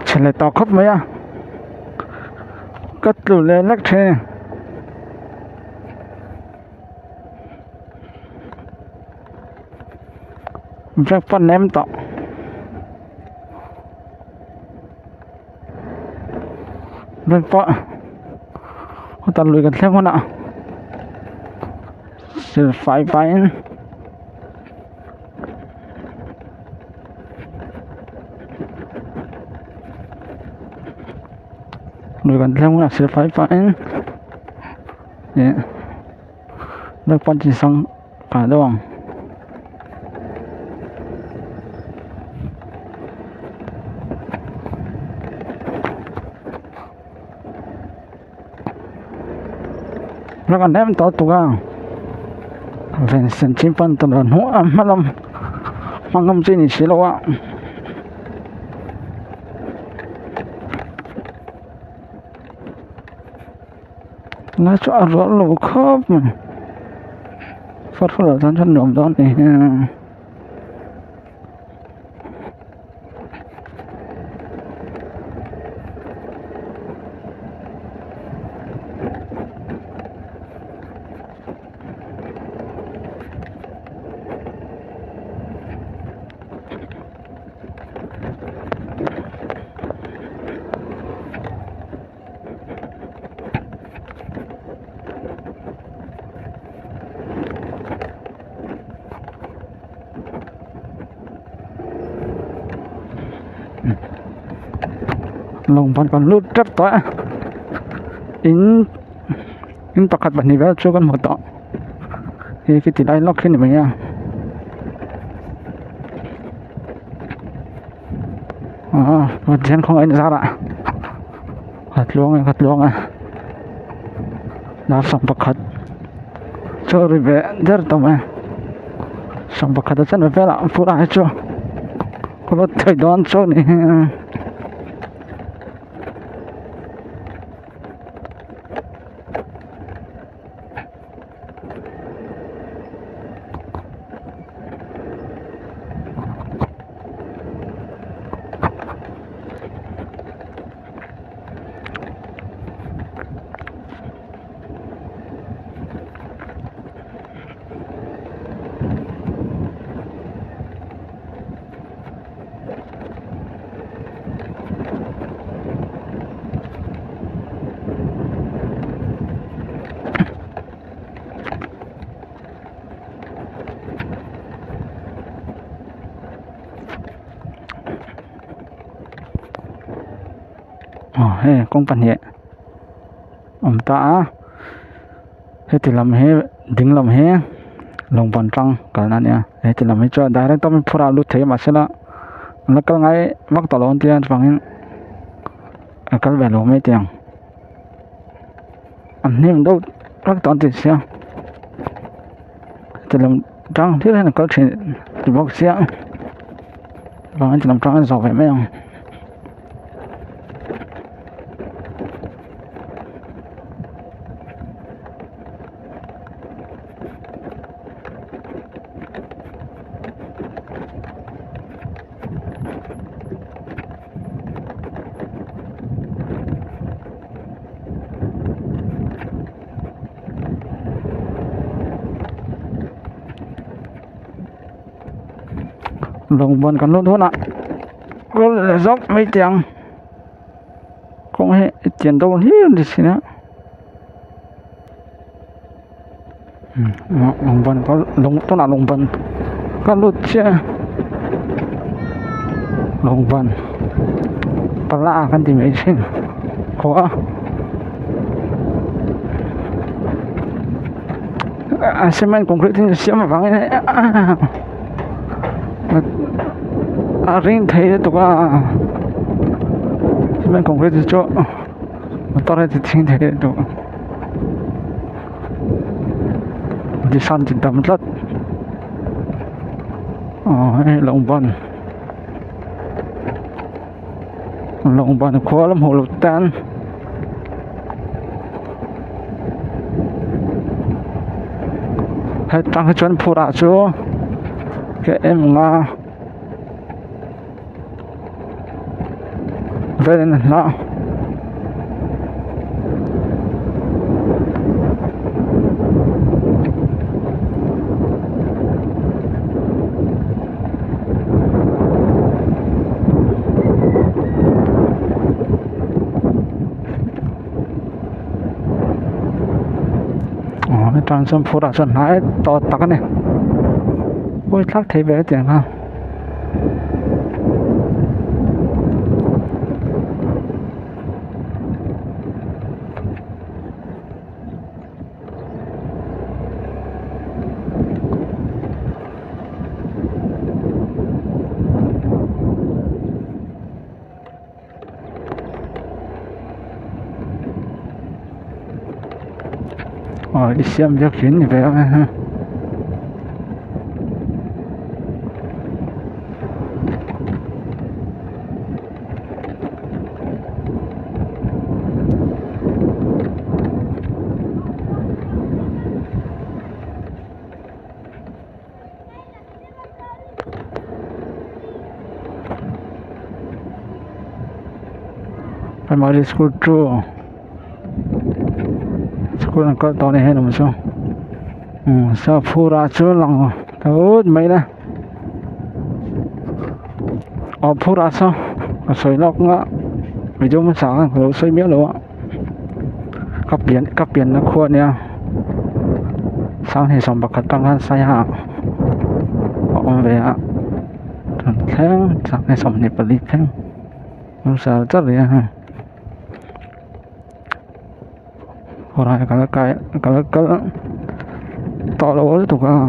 Chỉ là tao khóc mấy à cất tủ lên lắc thế chắc phần em tọ rất vợ ta lùi gần thêm con ạ sẽ phải lùi gần thêm con ạ sẽ phải rất phần chỉ sang cả đâu nó còn đem tao tụi à về sinh chim phân tụi nó hoa mà làm mang công trình gì đâu ạ nó cho rõ lỗ khớp mà phát là thân nộm đó này lồng văn còn lút rất to in bạc hạt bẩn này vào cho con một tọ thì cái tỷ lệ lóc trên này mình nha và trên không anh ra ạ hạt luông à đã xong bạc hạt cho rồi về rất tao mà xong bạc hạt rất là về là phụ lại cho có thời đoán cho này công phần hiện ta hết thì làm hết đỉnh làm hết lồng bàn trăng cả này nha hết thì làm hết cho đại tâm mình phun lút thế mà sẽ là nó cái ngay mắc tàu lon tiền bằng cái về lồng mấy tiền anh em đâu mắc tàu tiền sao thì làm trăng thế này là có chuyện thì bóc xe và anh làm trăng giàu vậy mấy không lồng vần còn luôn thôi ạ có dốc mấy tiếng không hệ tiền đâu hết đi xin á lồng vần có lồng tôi là lồng vần có lút chưa lồng vần bà lạ kan tìm mấy xin có cement concrete thì xem mà vắng này riêng thấy tụi à cement concrete thì cho mà tao thì riêng thấy tụi đi săn thì tầm rất lồng vần khó lắm hồ lục tan hết trăng hết chuẩn phụ đã chưa cái em nga về đến đó cái trạm xâm phụ đã sẵn hãi to tắc này ôi chắc thấy bé tiền không đi xem cho chuyến thì về ha primary school too school nó có to này hay là một số sao phu ra chỗ lòng tốt mấy đó phu ra sao soi lọc ngã ví dụ mà sáng rồi soi miếng luôn các biển nó khô nha sáng thì xong bạc tăng hơn sai hạ họ về ạ tháng sáng thì xong thì bật đi tháng không sao rất là ha hồi này cái to lỗ tục à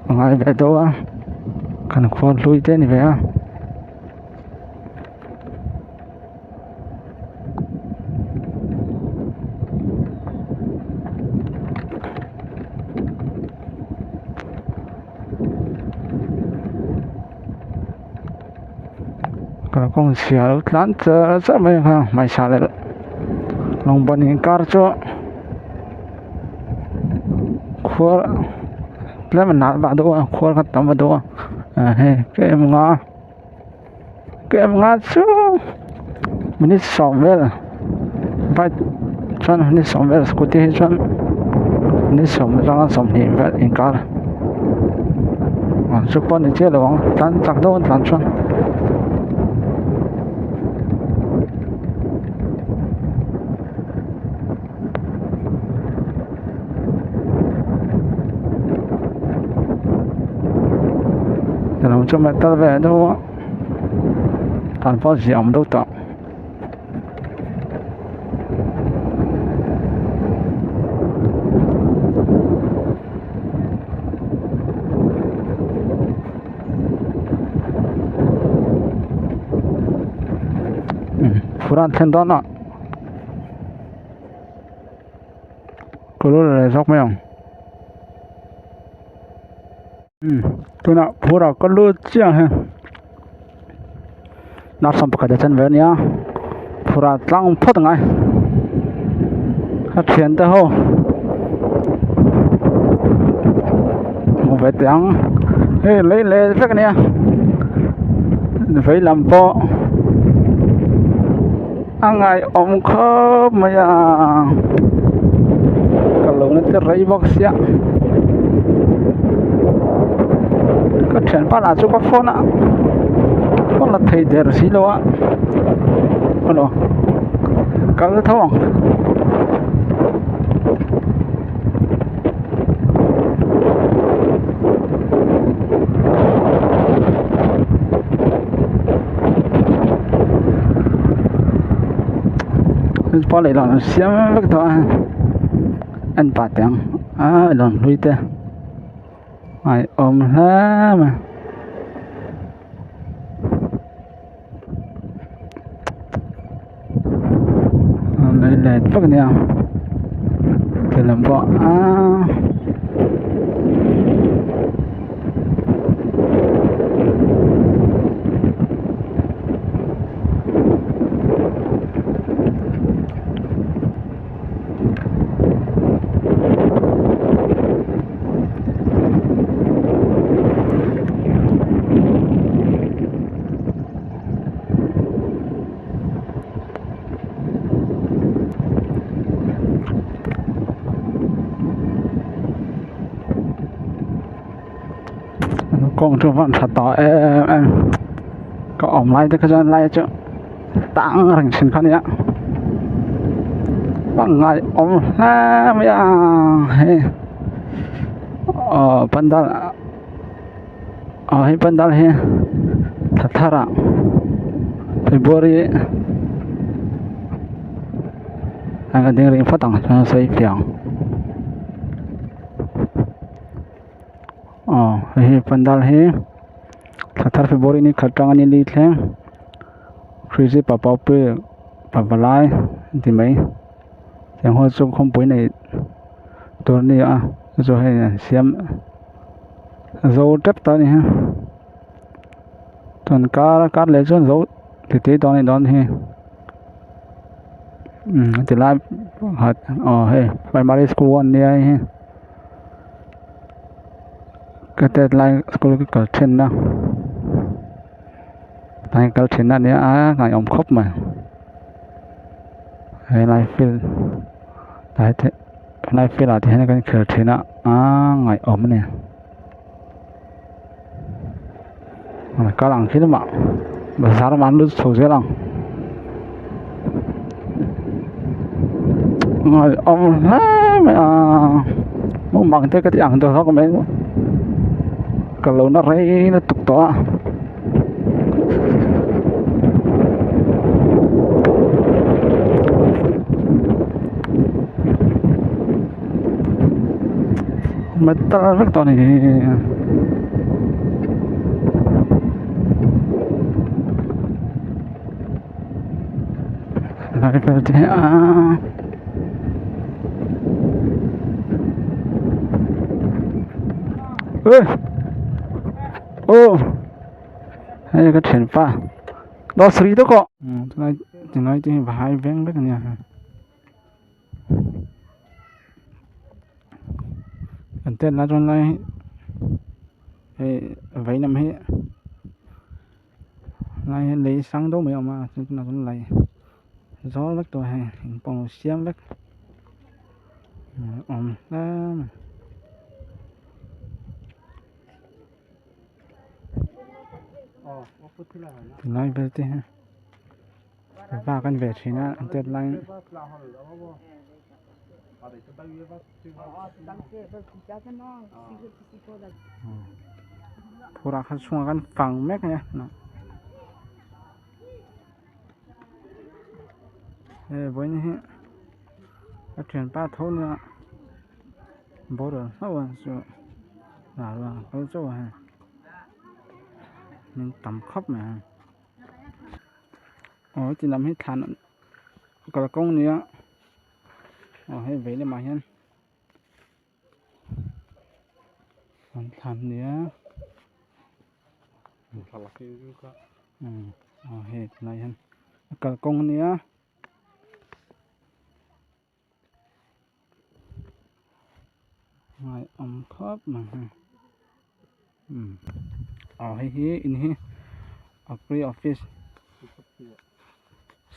ngày về đâu á cần khoan lui tên thì về à kalau kong sial lan sa mai ha mai sale long bani kar cho khua le man na ba do khua khat tam do he ke nga chu minit somvel ba chan minit somvel scooty he chan minit som rang som ni vel in kar chu pon ni che lo tan tak do tan chan làm cho mẹ ta về đâu thành phố gì ông đâu tao Furan thêm đó nọ cô lúc này sóc mấy ông tôi nào phù ra có lúa chiang ha nạp xong bạc chân về nhá phù ra tăng phốt ngay hát chuyển tới hồ một vài tiếng lấy phép này phải làm bộ ăn ngày ông khớp mà cả lũ nó tới rây bóc xia có chuyện phát là chú có phone ạ có là thầy để xí lô ạ alo cả cái thong bỏ lại là xem cái đó anh bà tiếng lần lui te ai ôm ha mà này là bắt nè thì làm vợ công trường vẫn thật to em có ổn lại thì cái dân lại chứ tăng thành sinh khăn nhá bằng ngày ổn la bây giờ pandal hay pandal hay thật thà ra February anh cái tiếng ring phát tăng cho xây phiền hay pandal hay thật thà February này khởi trang anh đi theo Crazy Papa Pe Papa Lai thì mấy chẳng hoa chung không bối này tôi này rồi hay xem dấu trép tới này ha toàn cá lấy cho dấu thì tí đó này đó thì thì lại hạt hay primary school one này ha cái tết lại school cái cỡ trên đó này cỡ trên đó này ngày ông khóc mà hay lại feel lại thế lại feel là thì hay cái cỡ trên đó ngày ốm này cá lăng khi mà besar mana lu sosial lang mau mang tới cái tiếng đó có mấy kalau nó rey nó tục to metal rất to này lại phải thế hay cái chuyện pha đó xử đó có thì nói thì vài ven đấy nha anh tên là trong này vậy năm hết này lấy sáng đâu mấy ông mà chúng là trong này gió lắc tôi hay bông xiêm lắc ra thì nói về thế ha và con về thì nó tên là cô ra khăn xuống con phẳng mét nha với như cái chuyện ba thôn nữa bố rồi sao rồi là có chỗ ha mình tầm khóc mà chỉ làm hết thàn còn công nữa hay vậy là mà hen còn thàn nữa hết này hen còn công nữa ngày khóc mà hay in here office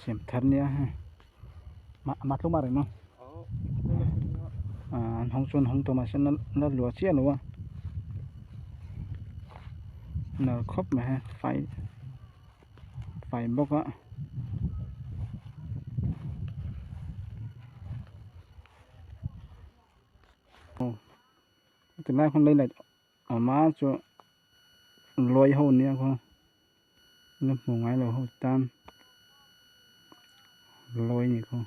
xem thân nha mặt lúc mà rồi không không xuân không tôi mà sẽ nó lúa chia nữa nó khóc mà phải bốc á từ nay không đây là ở má cho lôi hồn nha không nó một ngày là hồn tam lôi nhỉ không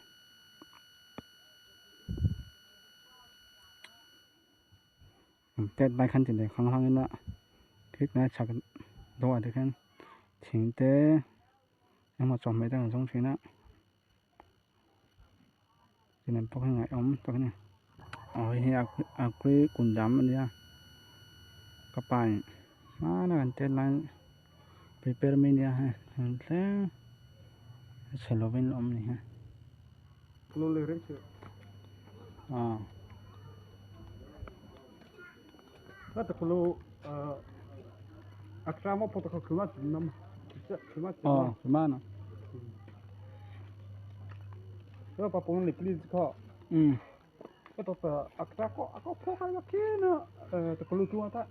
tết nay khăn chỉ để khăng khăng nữa thích này chắc đồ thì khăn chính tế nhưng mà chọn mấy đang trong chuyện đó thì nên bốc ngày ống bốc này hay quý cùng dám anh nha các bạn nó gần tết lại prepare mình nha ha thế sẽ lo bên ông này ha lo lấy đấy chứ Kata kalau asrama protokol kemas nama kemana? Kalau papungan lepli kau. Kata asrama aku kau kaya kena terkeluar tu apa?